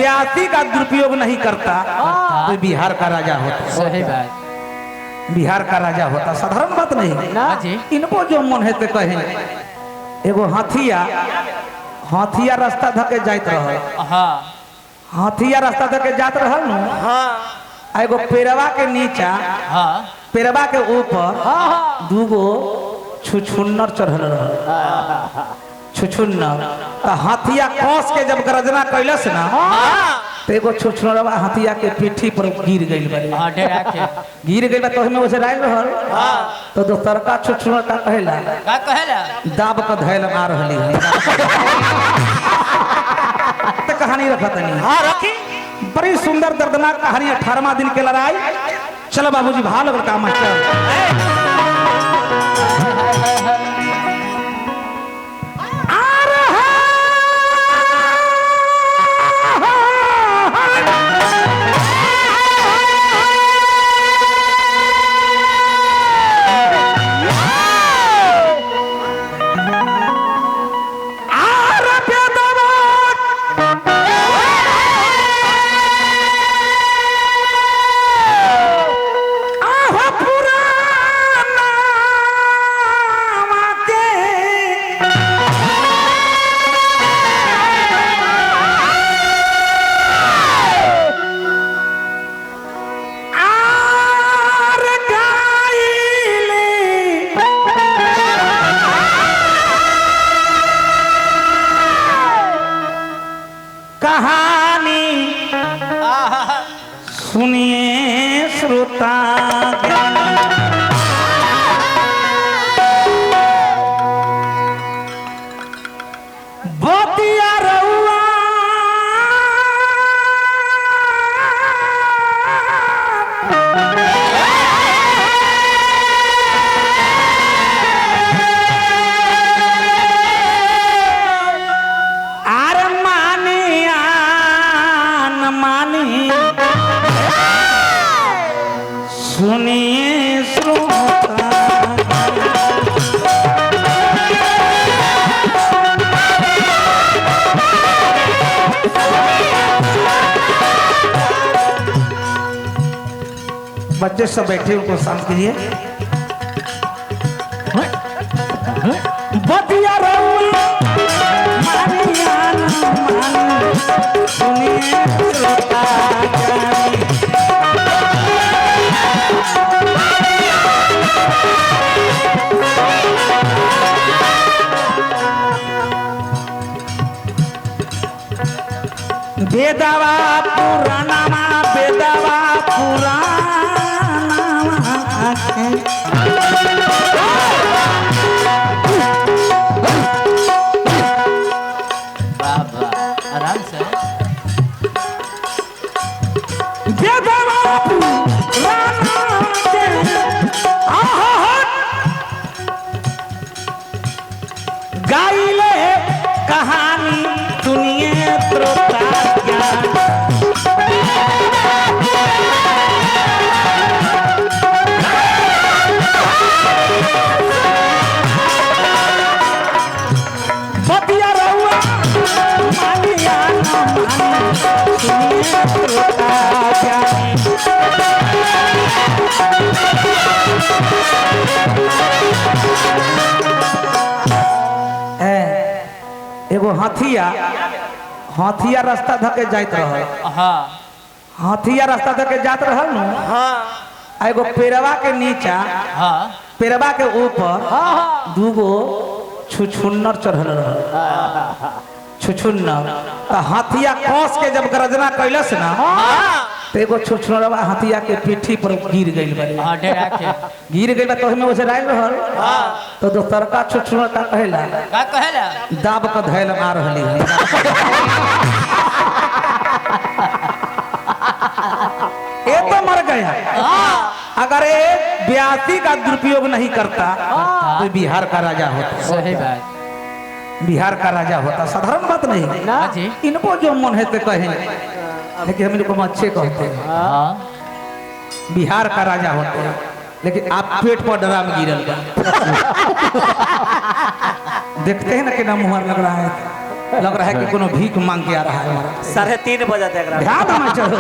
ब्यासी का दुरुपयोग नहीं करता तो बिहार का राजा होता। सही बात। बिहार का राजा होता, साधारण बात नहीं ना जी। इनको जो मन है तो कहे एगो हाथिया रास्ता धके जाइत रह। हाँ हाथिया रास्ता धके जात रहल नु। हाँ एगो पेड़वा के नीचा, हाँ पेड़वा के ऊपर दूगो छुछुन्नर चढ़ल रह। छुछुन्नर तो हाथिया कस के जब गर्जना कैलस ना तो एगो छुछुन्नरवा हाथिया के पीठी पर गिर गइल बा। हाँ डरा के गिर गइल बा तो हमें उसे राइल रहल। तो दोसर का छुछुन्नर का कहला का कहेला दाब का धैल मार रहली है। तो कहानी रखत नहीं। हाँ रखी। बड़ी सुंदर दर्दनाक कहानी 18वां दिन के लड़ाई। चलो बाबूजी भाल अगर काम मास्टर कहानी सुनिए श्रोता बतिया रउआ सुनिए श्रोता बच्चे सब बैठे उनको शांत कीजिए। बतिया सुनिए श्रोता बेदावा पुराना बेदावा पुराना बाबा आराम से बेदावा पुराना गाइले कहानी सुनिए श्रोता बतिया रउआ मानिया न मानी सुनिए श्रोता एगो हाथिया रास्ता धके जाइत रह। हाँ हाथिया रास्ता धके जात रहल नु। हाँ एगो पेड़वा के नीचा, हाँ पेड़वा के ऊपर दूगो छुछुन्नर चढ़ल रह। छुछुन्नर तो हाथिया कस के जब गर्जना कैलस ना तो एगो छुछुन्नरवा हाथिया के पीठी पर गिर गइल बा। हाँ डरा के गिर गइल बा तो हमें उसे राइल रहल। तो दोसर का छुछुन्नर का कहला का कहेला दाब का धैल मार रहली है। ये तो मर गया। अगर ये ब्यासी का दुरुपयोग नहीं करता तो बिहार का राजा होता। सही बात। बिहार का राजा होता, साधारण बात नहीं ना जी। इनको जो मन है तो कहे लेकिन हम इनको अच्छे कहते हैं। हाँ बिहार का राजा होते हैं लेकिन आप पेट पर ड्राम गिरल बा। देखते हैं ना कि ना मुहर लग रहा है। लग रहा है कि कोनो भीख मांग के आ रहा है हमारा। 3:30 बजे तक ध्यान देना चलो।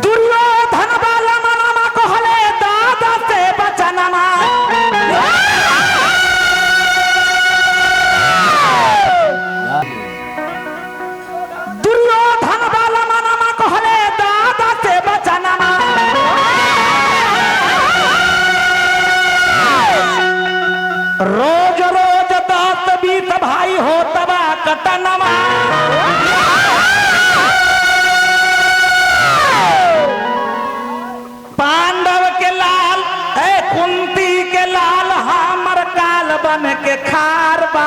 दुर्योधन वाला मनामा को हले दादा से बचनमा। दुर्योधन वाला मनामा को हले दादा से बचनमा। रोज रोज दात बीत भाई हो तबा कटनमा। पांडव के लाल कुंती के लाल हमर काल बन के खारबा।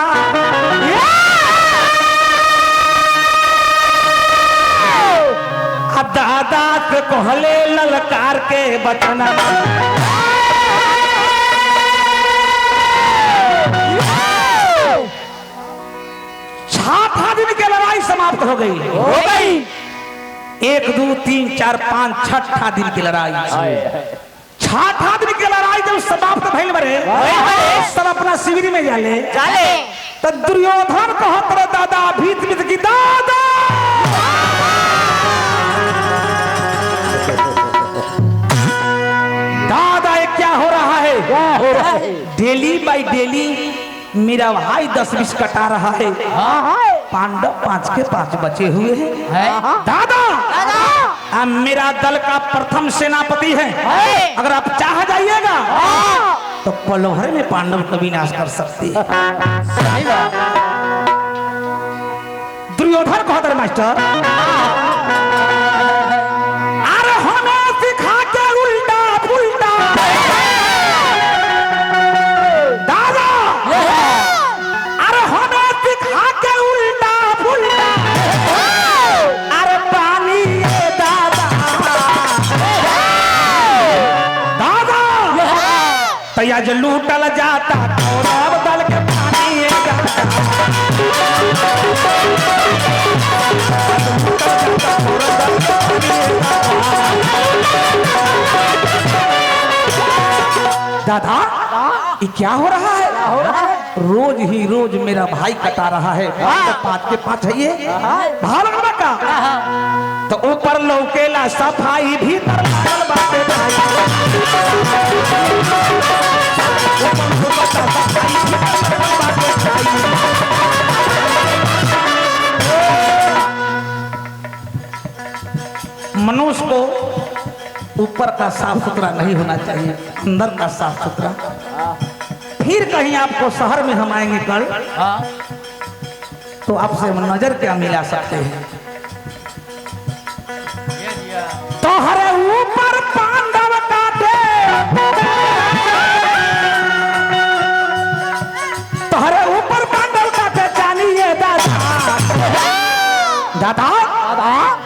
दादा के कहले ललकार के बचना। छठा दिन की लड़ाई समाप्त हो गई। 1 2 3 4 5 छठा दिन की लड़ाई। छठा दिन की लड़ाई जब समाप्त भइल बरे सब अपना शिविर में जाले तो दुर्योधन कहत रे दादा भीत भीत की दादा दादा ये क्या हो रहा है? डेली बाई डेली मेरा भाई 10-20 कटा रहा है। पांडव 5 के 5 बचे हुए हैं। दादा मेरा दल का प्रथम सेनापति है। अगर आप चाह जाइएगा तो पल भर में पांडव का विनाश कर सकते हैं। दुर्योधन कहता है मास्टर अरे हमें सिखा के उल्टा पुल्टा। दादा अरे हमें सिखा के उल्टा पुल्टा। अरे पानी ये दादा दादा तैया जो लूटल जाता कौरव दल के पानी ये दादा ये क्या हो रहा है? रोज ही रोज मेरा भाई कटा रहा है। 5 के 5 है ये भालवा का। तो ऊपर लौकेला सफाई भीतर लागल बाटे मनुष्य को ऊपर का साफ सुथरा नहीं होना चाहिए, अंदर का साफ सुथरा। फिर कहीं आपको शहर में हम आएंगे कल तो आपसे नजर क्या मिला सकते हैं? तोहरे ऊपर पांडव काटे तोहरे ऊपर पांडव काटे जानिए दादा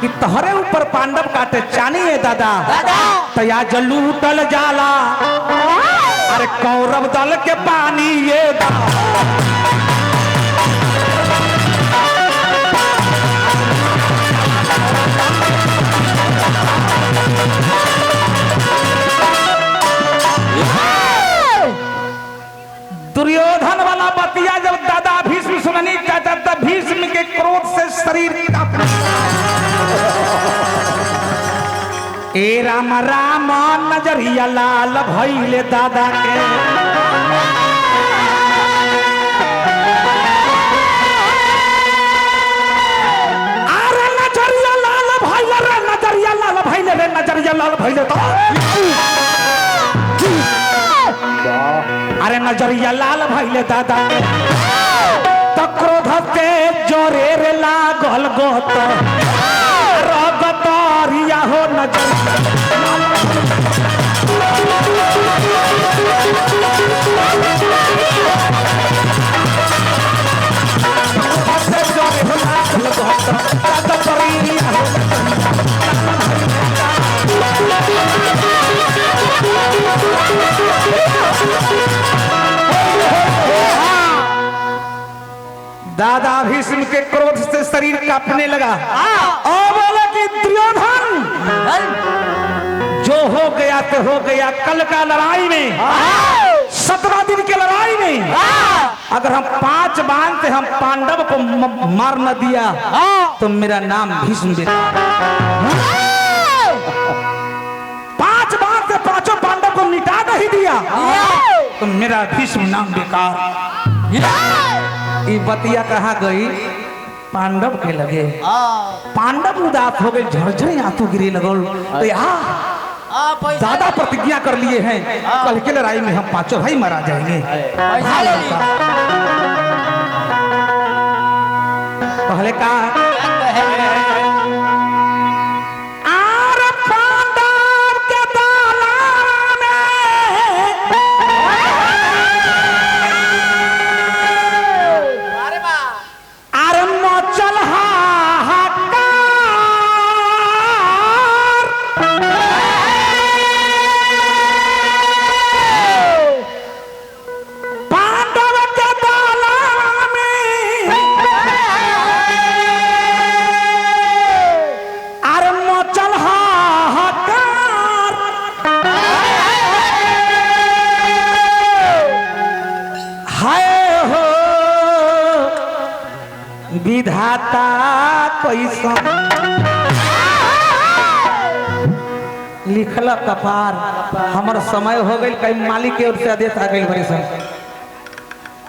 कि तोहरे ऊपर पांडव काटे जानिए दादा तो या लूटल जाला। अरे कौरव दल के पानी ये दुर्योधन वाला बतिया जब दादा भीष्म सुननी चाहता तब भीष्म के क्रोध से शरीर ए राम राम नजरिया लाल भइले दादा के। अरे नजरिया लाल भइले रे नजरिया लाल भइले रे नजरिया लाल भइले तो अरे नजरिया लाल भइले दादा तो क्रोध के जोरे रे लागल गोत रगतरिया हो नजर दादा भीष्म के क्रोध से शरीर कांपने लगा और बोला कि दुर्योधन जो हो गया तो हो गया। कल का लड़ाई में 7वां दिन की लड़ाई में अगर हम 5 बाण से हम पांडव को मार न दिया तो मेरा नाम भीष्म बेकार। 5 बाण से 5 पांडव को मिटा नहीं दिया तो मेरा भीष्म नाम बेकार। ये बतिया कहाँ गई? पांडव के लगे। पांडव उदास हो गए, झरझर आंसू गिरे लगल। तो ज्यादा प्रतिज्ञा कर लिए हैं, कल की लड़ाई में हम 5 भाई मारा जाएंगे। पहले का विधाता कैसा लिखल कपार। हमर समय हो गई, कई मालिक के ओर से आदेश आ गई बड़ी सन।